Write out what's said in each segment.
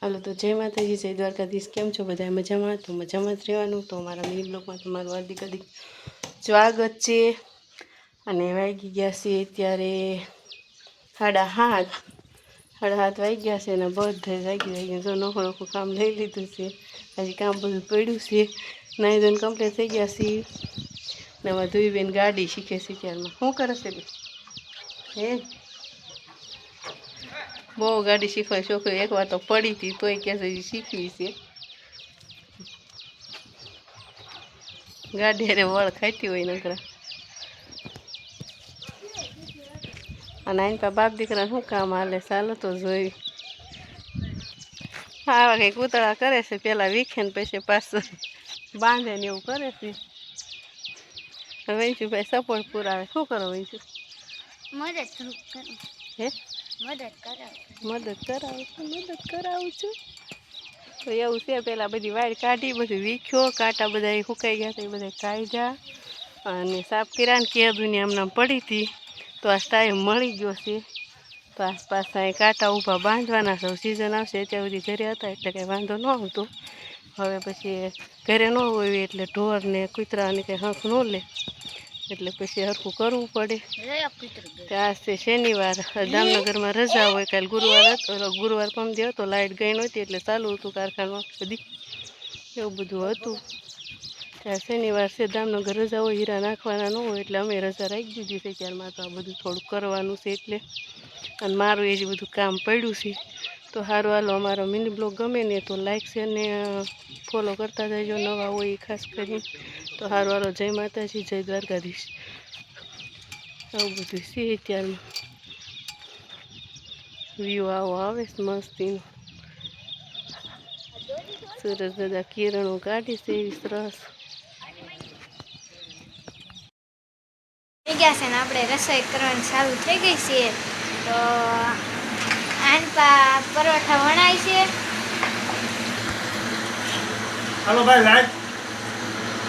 હાલો તો જય માતાજી, જય દ્વારકાધીશ. કેમ છો બધા? મજામાં? તો મજામાં જ રહેવાનું. તો મારા મિની બ્લોગમાં તમારું હાર્દિક સ્વાગત છે. અને વાગી ગયા છે અત્યારે 7:30. 7:30 વાગી ગયા છે અને બધા જાગી જો નોખું કામ લઈ લીધું છે. હજી કામ બધું પડ્યું છે. નાઈ ધોઈને કમ્પ્લીટ થઈ ગયા છે. ને એમાં ધોઈબેન ગાડી શીખે છે ત્યારમાં. શું કરે છે હે? બહુ ગાડી શીખવાય છોકરી. એકવાર તો પડી હતી તોય કે શીખવી છે. ગાડી અરે વળ ખાતી હોય નકરા. અને આઈને પા બાપ દીકરા શું કામ હાલે ચાલો તો જોઈ. આવા કંઈક ઉતળા કરે છે. પેલા વીખે ને પછી પાછું બાંધે ને એવું કરે છે. વંશુભાઈ સપોર્ટ પુરાવે. શું કરો વંશુ? હે મદદ કરાવું છું. તો એવું છે. પેલા બધી વાડ કાઢી, બધું વીખ્યો, કાંટા બધા સુકાઈ ગયા હતા એ બધા કાઢ્યા અને સાફ કર્યા ને કે દુનિયા આમ પડી હતી. તો આ ટાઈમ મળી ગયો છે. તો આસપાસ અહીં કાંટા ઊભા બાંધવાના છે. સિઝન આવશે અત્યાર સુધી ઘરે હતા એટલે કંઈ વાંધો ન આવતો. હવે પછી ઘરે ન હોય એટલે ઢોરને કૂતરાને કંઈ હંખ ન લે એટલે પછી હરખું કરવું પડે. આજ છે શનિવાર, જામનગરમાં રજા હોય. કાલે ગુરુવાર હતો, ગુરુવાર પમદી હતો, લાઇટ ગઈ નહોતી એટલે ચાલુ હતું કારખાનું બધી એવું બધું હતું. ત્યાં શનિવાર છે, જામનગર રજા હોય, હીરા નાખવાના ન હોય એટલે અમે રજા રાખી દીધી છે. ત્યારમાં તો આ બધું થોડુંક કરવાનું છે એટલે. અને મારું એ જ બધું કામ પડ્યું છે. તો સારું હાલો, અમારો મિની બ્લોગ ગમે ને તો લાઈક શેર ને ફોલો કરતા જજો, નવા હોય એ ખાસ કરીને. તો સારું હાલો, જય માતાજી, જય દ્વારકાધીશ. આવું બધું છે અત્યારમાં. વ્યૂ આવો આવે છે મસ્તીનો. સરસ દાદા કિરણો કાઢી છે એવી સરસ. થઈ ગયા છે ને આપણે રસોઈ કરવાની ચાલુ થઈ ગઈ છે. તો આનપા પરોઠા વણાય છે. હાલો ભાઈ લાઈક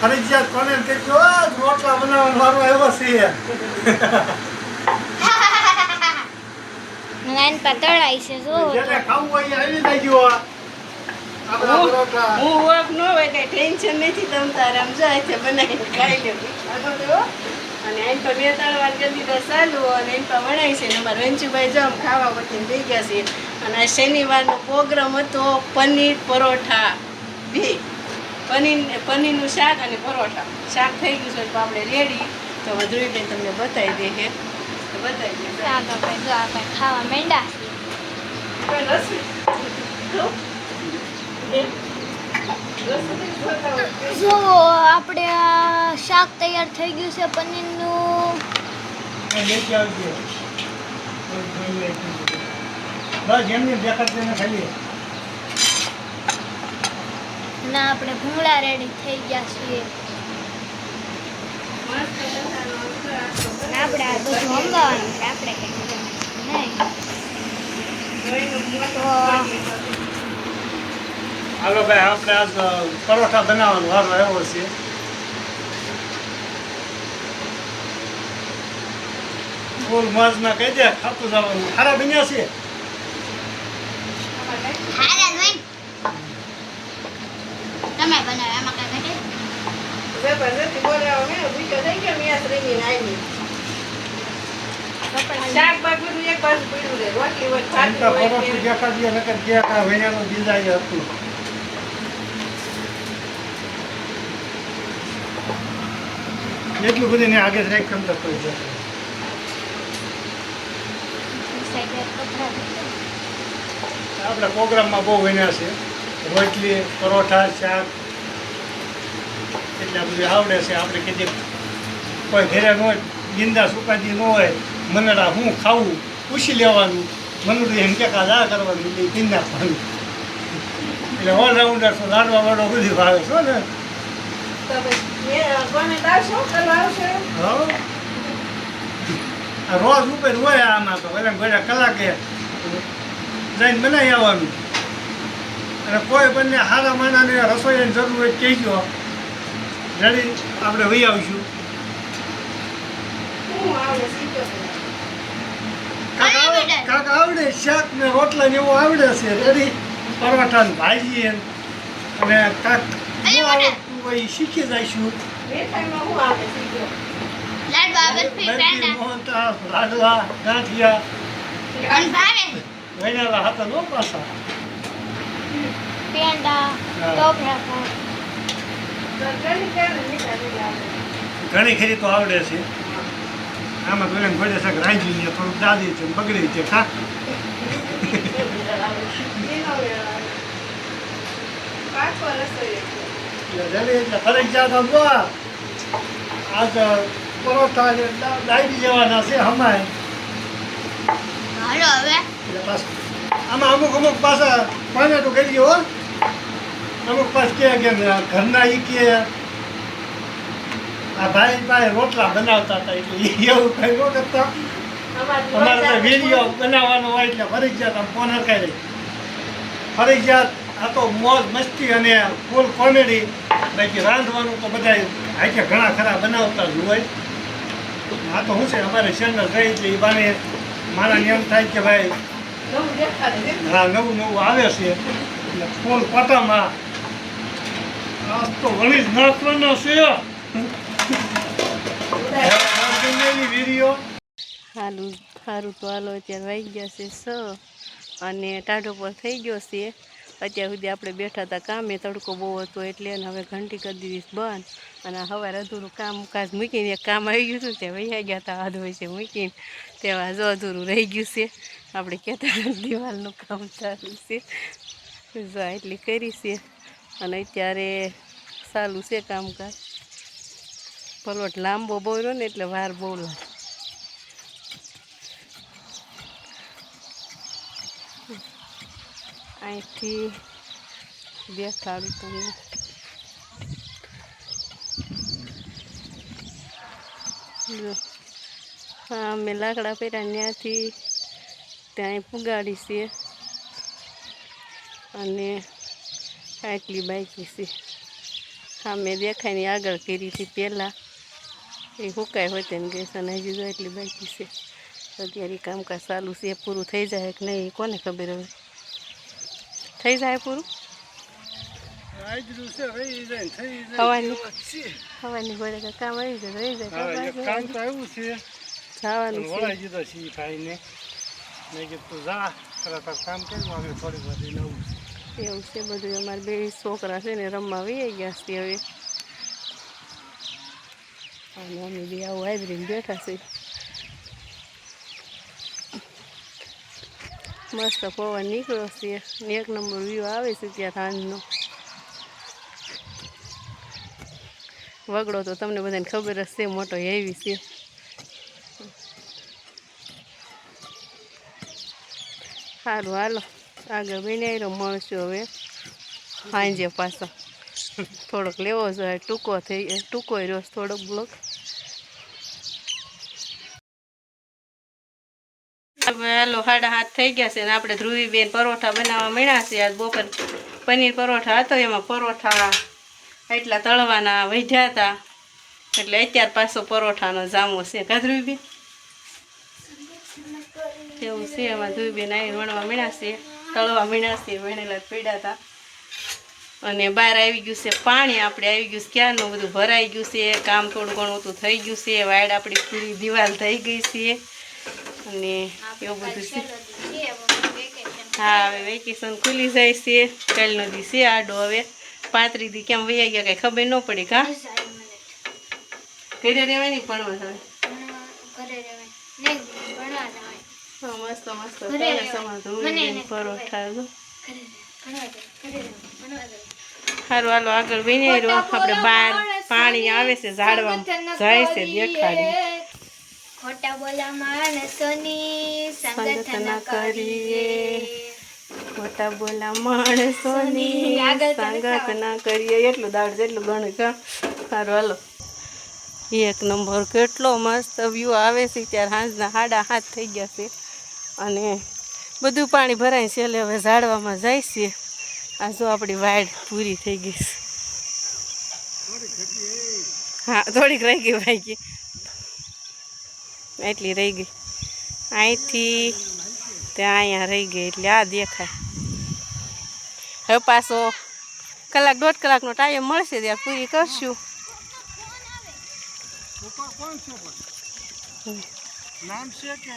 ફરજિયાત કોને કેટલો રોટલા બનાવવાનો વારો આવ્યો છે. આનપા તળાય છે જો. જેને ખાવું હોય આવી જજો. આપણા પરોઠા હું વર્ક ન હોય કઈ ટેન્શન નથી. તમ તારે આમ જાય છે બનાવીને ખાઈ લેવું. અને અહીં તો 2-3 વાર કરી દીધા ચાલુ અને અહીં તો વણાય છે. ને અમારા રંજુભાઈ જો આમ ખાવા પછી થઈ ગયા છે. અને આ શનિવારનો પ્રોગ્રામ હતો પનીર પરોઠા બે. પનીરનું શાક અને પરોઠા. શાક થઈ ગયું છે તો આપણે રેડી. તો ધ્રુવીબેન તમને બતાવી દે. બતાવી દે જો આપણે ખાવા માંડ્યા. જો આપણે શાક તૈયાર થઈ ગયું છે પનીરનું. લેતી આવજો. બસ એમને દેખાડશે ને ખાલી. ના આપણે ભૂંગળા રેડી થઈ ગયા છીએ. આપણે આ બધું હંગાવાનું છે. આપણે કંઈ નહીં તો હાલો ભાઈ, આપણે આજ પરોઠા બનાવવાનો વારો આવ્યો છે. ફૂલ મોજમાં કહી દે ખાતું જવાનું. ખારા બન્યા છે. તમે બનાવો એમાં કઈ ઘટે. જબરદસ્તી બોલાવો ને ભૂખ્યો થઈ ગયો મેં શ્રીની નાઈ. શાક બાક બધું એક બાજુ પડ્યું રહે. રોટલી હોય ખાતી હોય પરોઠું દેખાડ્યું નકર કે આ વૈયાનું બીજાય હતું. એટલું બધું ને આગે જ રાખ ખમ તો કોઈ જાય. આપણા પ્રોગ્રામમાં બહુ બન્યા છે. રોટલી, પરોઠા, શાક એટલે બધું આવડે છે. આપણે કીધે કોઈ ઘરે ન હોય, ગીંદા સુપાજી ન હોય, મનડા હું ખાવું પૂછી લેવાનું. મનડું એમ કે કાદા કરવાનું એટલે ગીંદા ખાવાનું. એટલે ઓલરાઉન્ડર છો, લાડવા વાળો બધી ભાવે છો ને. હા, રોજ ઉપર હોય આમાં તો એટલે ઘરે કલાકે જઈને બનાવી આવવાનું. અને કોઈ બંને સારા માણાને રસોઈની જરૂર હોય કહેજો, રેડી આપણે વહી આવીશું. કાંક આવડે શાક ને રોટલા ને એવું આવડે છે રેડી. પરોઠા ને ભાજી અને કાંક ન આવડતું હોય એ શીખી જઈશું. મીઠાઈમાં શું આવે સીધો? લાડવા બરફી બરફી, પેંડા મોહનથાળ, લાડવા, ગાંઠિયા અને ભાવે વણેલા હતા નો પાછા. પેંડા હા. ટોપરા પણ ઘણી ઘણી મીઠાઈ આવે. ઘણી ખરી તો આવડે છે. આમાં તો એમ ઘડે છે કે રાંધી લે થોડુંક દાદી છે બગડી છે ખા. પાછો રસોઈ એટલે ફરજિયાત આમ જો આજ પરોઠા ને ડાયરી લેવાના છે હમાય. હાલો હવે એટલે પાછું આમાં અમુક પાછા ટમેટું કરી ગયો હો. અમુક પાછ કે ઘરના ઈ કે આ ભાઈ પાસે રોટલા બનાવતા હતા એટલે એવું કઈ ન કરતા. અમારે તો વિડીયો બનાવવાનો હોય એટલે ફરજિયાત આમ ફોન હરખાઈ ફરજિયાત આ તો મોજ મસ્તી અને ફૂલ કોમેડી. બાકી રાંધવાનું તો બધા આજે ઘણા ખરા બનાવતા જ હોય. આ તો શું છે અમારે ચેનલ રહી એટલે એ બાને મારાને એમ થાય કે ભાઈ નવું દેખાડે. હા નવું આવે છે એટલે ફૂલ પટામાં આજ તો વળી જ નાખવાનો છે વિડીયો. સારું સારું તો હાલો અત્યારે વાગી ગયા છે 6 અને ટાઢો પર થઈ ગયો છે. અત્યાર સુધી આપણે બેઠા હતા કામે, તડકો બહુ હતો એટલે અને હવે ઘંટી કરી દીધી બંધ. અને સવારે અધૂરું કામકાજ મૂકીને એક કામ આવી ગયું હતું ત્યાં વૈયા ગયા હતા હાથ હોય છે મૂકીને તેવા જો અધૂરું રહી ગયું છે. આપણે કહેતા દિવાલનું કામ ચાલુ છે જો એટલી કરી છે અને અત્યારે ચાલુ છે કામકાજ. પલોટ લાંબો બહુ રહ્યો ને એટલે વાર બહુ લાગે. અહીંથી દેખાડું તમને. જો હા અમે લાકડા પહેર્યા ત્યાંથી ત્યાં પુગાડી છે અને આટલી બાકી છે. હા મેં દેખાય ને આગળ કરી હતી પહેલાં એ હુકાય હોય તેને ગેસ અને હજી જો એટલી બાકી છે. અત્યારે કામકાજ ચાલુ છે. પૂરું થઈ જાય કે નહીં કોને ખબર હવે. થઈ જાય પૂરું હવાની ઘોડે કામ આવી જાય રહી જાય કામ તો આવ્યું છે જવાનું છે. વળાઈ દીધો છે એ ભાઈને. મેં કીધું તું જા કામ કર્યું આગળ થોડીક વાર નવું એવું છે બધું. અમારે બે છોકરા છે ને રમવા વહી ગયા છે હવે અને અમે બે આવું હાજરીને બેઠા છે. મસ્ત પવન નીકળ્યો છે ને 1 નંબર વ્યૂ આવે છે ત્યાં સાંજનો. વગડો તો તમને બધાને ખબર જ છે મોટો હેવી છે. સારું હાલો આગળ બનાવી મળશું હવે સાંજે પાછા. થોડોક લેવો જોઈએ ટૂંકો રહ્યો થોડોક બ્લોક. હવે હાલો 7:30 થઈ ગયા છે ને આપણે ધ્રુવીબેન પરોઠા બનાવવા મળ્યા છે. આજ બપોર પનીર પરોઠા હતો એમાં પરોઠા એટલા તળવાના વધ્યા હતા એટલે અત્યારે પાછો પરોઠાનો જામો છે કા ધ્રુવીબેન? એવું છે. એમાં ધ્રુવીબેન આવી વણવા મળ્યા છે તળવા મળ્યા છે. વણેલા પીડા હતા અને બહાર આવી ગયું છે પાણી. આપણે આવી ગયું છે ક્યારનું બધું ભરાઈ ગયું છે. કામ થોડું ઘણું તો થઈ ગયું છે. વાડ આપણી પૂરી દિવાલ થઈ ગઈ છે અને એવું બધું છે. હા હવે વેકેશન ખુલી જાય છે. કાલનો દી છે આડો. હવે 35 દી કેમ વૈયા ગયા કઈ ખબર ન પડી કા ઘરે રહેવાની ભણવા હવે મસ્ત મસ્ત પરોઠા. સારું હાલો આગળ બની રહ્યો. આપણે બહાર પાણી આવે છે ઝાડવામાં જાય છે દેખાડી. ખોટા બોલા માણસોની સંગત ન કરીએ. ખોટા બોલા માણસોની સંગત ના કરીએ. એટલું દાડ જેટલું ગણું કા. સારું હાલો 1 નંબર કેટલો મસ્ત વ્યૂ આવે છે. ત્યારે સાંજના 7:30 થઈ ગયા છે અને બધું પાણી ભરાય છે એટલે હવે ઝાડવામાં જાય છે. આ જો આપણી વાડ પૂરી થઈ ગઈ છે. હા થોડીક રહી ગઈ ભાઈ એટલી રહી ગઈ. અહીંથી ત્યાં અહીંયા રહી ગઈ એટલે આ દેખાય. હવે પાછો કલાક 1.5 કલાકનો ટાઈમ મળશે ત્યાં પૂરી કરશું. કોણ છે પણ નામ છે કે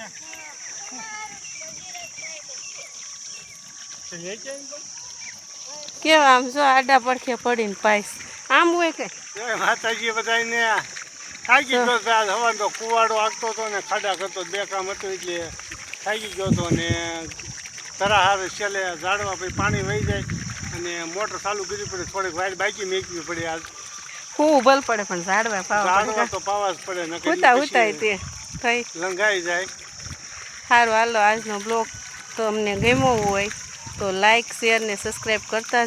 કેવા આમ જો આડા પડખે પડીને પાઈસ આમ હોય કે જય માતાજી બધાને. થાકી ગયો હવા તો કુવાડો આગતો હતો ને ખાડા કરતો 2 કામ હતું એટલે થાકી ગયો હતો ને તરા હારે છેલ્લે ઝાડવા પછી પાણી વહી જાય અને મોટર ચાલુ કરવી પડે, થોડીક વાયર બાકી મેકવી પડે. આજ ખૂબ બલ પડે પણ ઝાડવા ઝાડવા તો પાવા જ પડે ને ઉતાય તે થઈ લંઘાઈ જાય. સારું હાલો આજનો બ્લોગ તો અમને ગમ્યો હોય તો લાઈક શેર ને સબસ્ક્રાઈબ કરતા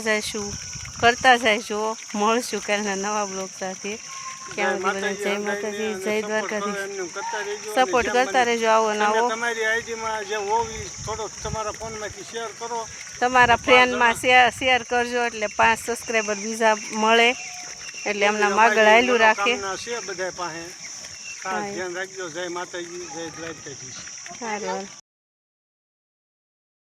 જઈજો. મળશું કાલના નવા બ્લોગ સાથે. ક્યાં બધા જય માતાજી, જય દ્વારકાધીશ. સપોર્ટ કરતા રહેજો. આવો નવો તમારી આઈડીમાં જે હોવી થોડો તમારા ફોનમાંથી શેર કરો, તમારા ફ્રેન્ડમાં શેર કરજો એટલે 5 સબસ્ક્રાઈબર બીજા મળે એટલે એમના આગળ હાલ્યું રાખે. છે બધા પાસે ખાસ ધ્યાન રાખજો. જય માતાજી, જય દ્વારકાધીશ. સારું.